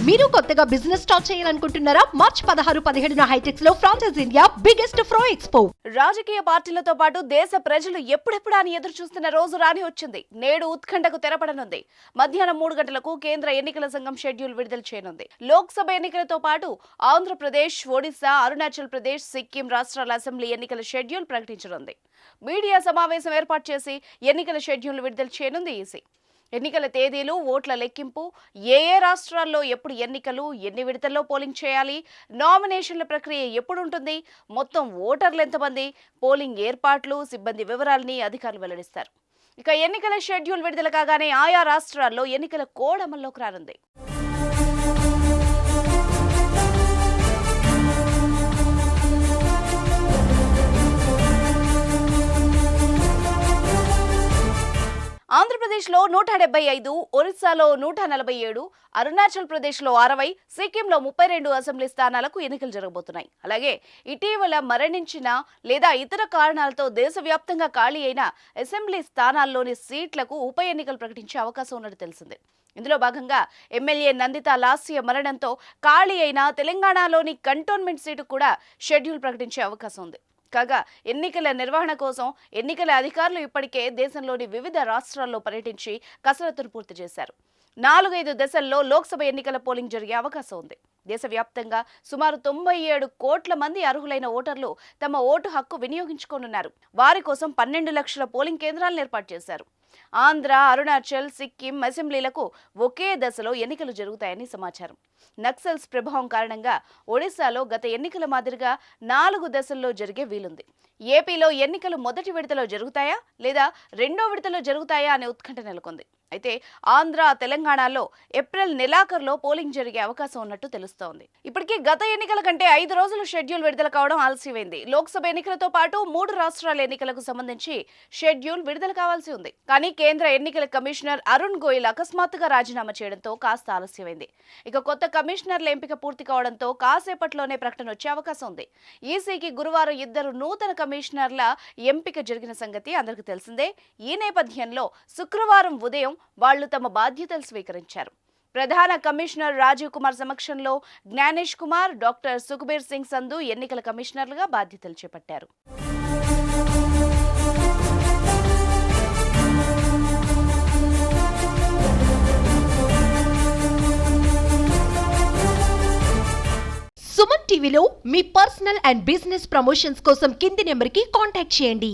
మీరు కొత్తగా business start చేయాలనుకుంటున్నారా? మార్చ్ 16-17 హైటెక్స్ లో ఫ్రాన్సెస్ ఇండియా బిగ్గెస్ట్ ఫ్రో ఎక్స్పో. రాజకీయ పార్టీలతో పాటు దేశ ప్రజలు ఎప్పుడెప్పుడు అని ఎదురు చూస్తున్న రోజు రాని వచ్చింది. నేడు ఉత్కంఠకు తెరపడనుంది. మధ్యాహ్నం 3 గంటలకు కేంద్ర ఎన్నికల సంఘం షెడ్యూల్ విడుదల చేయనుంది. లోక్సభ ఎన్నికలతో పాటు ఆంధ్రప్రదేశ్, ఒడిశా, అరుణాచల్ ప్రదేశ్, సిక్కిం రాష్ట్రాల అసెంబ్లీ ఎన్నికల షెడ్యూల్ ప్రకటించనుంది. మీడియా సమావేశం ఏర్పాటు చేసి ఎన్నికల షెడ్యూల్ విడుదల చేయనుంది ఈసీ. ఎన్నికల తేదీలు, ఓట్ల లెక్కింపు, ఏ రాష్ట్రాల్లో ఎప్పుడు ఎన్నికలు, ఎన్ని విడతల్లో పోలింగ్ చేయాలి, నామినేషన్ల ప్రక్రియ ఎప్పుడు ఉంటుంది, మొత్తం ఓటర్లు ఎంతమంది, పోలింగ్ ఏర్పాట్లు, సిబ్బంది వివరాలని అధికారులు వెల్లడిస్తారు. ఇక ఎన్నికల షెడ్యూల్ విడుదల కాగానే ఆయా రాష్ట్రాల్లో ఎన్నికల కోడ్ అమల్లోకి రానుంది. ఆంధ్రప్రదేశ్లో 175, ఒరిస్సాలో 147, అరుణాచల్ ప్రదేశ్లో 60, సిక్కింలో 32 అసెంబ్లీ స్థానాలకు ఎన్నికలు జరగబోతున్నాయి. అలాగే ఇటీవల మరణించిన లేదా ఇతర కారణాలతో దేశవ్యాప్తంగా ఖాళీ అయిన అసెంబ్లీ స్థానాల్లోని సీట్లకు ఉప ఎన్నికలు ప్రకటించే అవకాశం ఉన్నట్టు తెలిసింది. ఇందులో భాగంగా ఎమ్మెల్యే నందిత లాస్య మరణంతో ఖాళీ అయిన తెలంగాణలోని కంటోన్మెంట్ సీటు కూడా షెడ్యూల్ ప్రకటించే అవకాశం ఉంది. కాగా ఎన్నికల నిర్వహణ కోసం ఎన్నికల అధికారులు ఇప్పటికే దేశంలోని వివిధ రాష్ట్రాల్లో పర్యటించి కసరత్తును పూర్తి చేశారు. 4-5 దశల్లో లోక్సభ ఎన్నికల పోలింగ్ జరిగే అవకాశం ఉంది. దేశవ్యాప్తంగా సుమారు 97 కోట్ల మంది అర్హులైన ఓటర్లు తమ ఓటు హక్కు వినియోగించుకోనున్నారు. వారి కోసం 12 లక్షల పోలింగ్ కేంద్రాలను ఏర్పాటు చేశారు. ఆంధ్ర, అరుణాచల్, సిక్కిం అసెంబ్లీలకు ఒకే దశలో ఎన్నికలు జరుగుతాయని సమాచారం. నక్సల్స్ ప్రభావం కారణంగా ఒడిశాలో గత ఎన్నికల మాదిరిగా 4 దశల్లో జరిగే వీలుంది. ఏపీలో ఎన్నికలు మొదటి విడతలో జరుగుతాయా లేదా రెండో విడతలో జరుగుతాయా అనే ఉత్కంఠ నెలకొంది. అయితే ఆంధ్ర, తెలంగాణలో ఏప్రిల్ నెలాఖరులో పోలింగ్ జరిగే అవకాశం ఉన్నట్టు తెలుస్తోంది. ఇప్పటికీ గత ఎన్నికల కంటే 5 రోజులు షెడ్యూల్ విడుదల కావడం ఆలస్యమైంది. లోక్సభ ఎన్నికలతో పాటు 3 రాష్ట్రాల ఎన్నికలకు సంబంధించి షెడ్యూల్ విడుదల కావాల్సి ఉంది. కానీ కేంద్ర ఎన్నికల కమిషనర్ అరుణ్ గోయల్ అకస్మాత్తుగా రాజీనామా చేయడంతో కాస్త ఆలస్యమైంది. ఇక కొత్త కమిషనర్ల ఎంపిక పూర్తి కావడంతో కాసేపట్లోనే ప్రకటన వచ్చే అవకాశం ఉంది. ఈసీకి గురువారం 2 నూతన కమిషనర్ల ఎంపిక జరిగిన సంగతి అందరికీ తెలిసిందే. ఈ నేపథ్యంలో శుక్రవారం ఉదయం వాళ్లు తమ బాధ్యతలు స్వీకరించారు. ప్రధాన కమిషనర్ రాజీవ్ కుమార్ సమక్షంలో జ్ఞానేష్ కుమార్, డాక్టర్ సుఖ్బీర్ సింగ్ సంధు ఎన్నికల కమిషనర్లుగా బాధ్యతలు చేపట్టారు. సుమన్ టీవీలో మీ పర్సనల్ అండ్ బిజినెస్ ప్రమోషన్స్ కోసం కింది నెంబర్కి కాంటాక్ట్ చేయండి.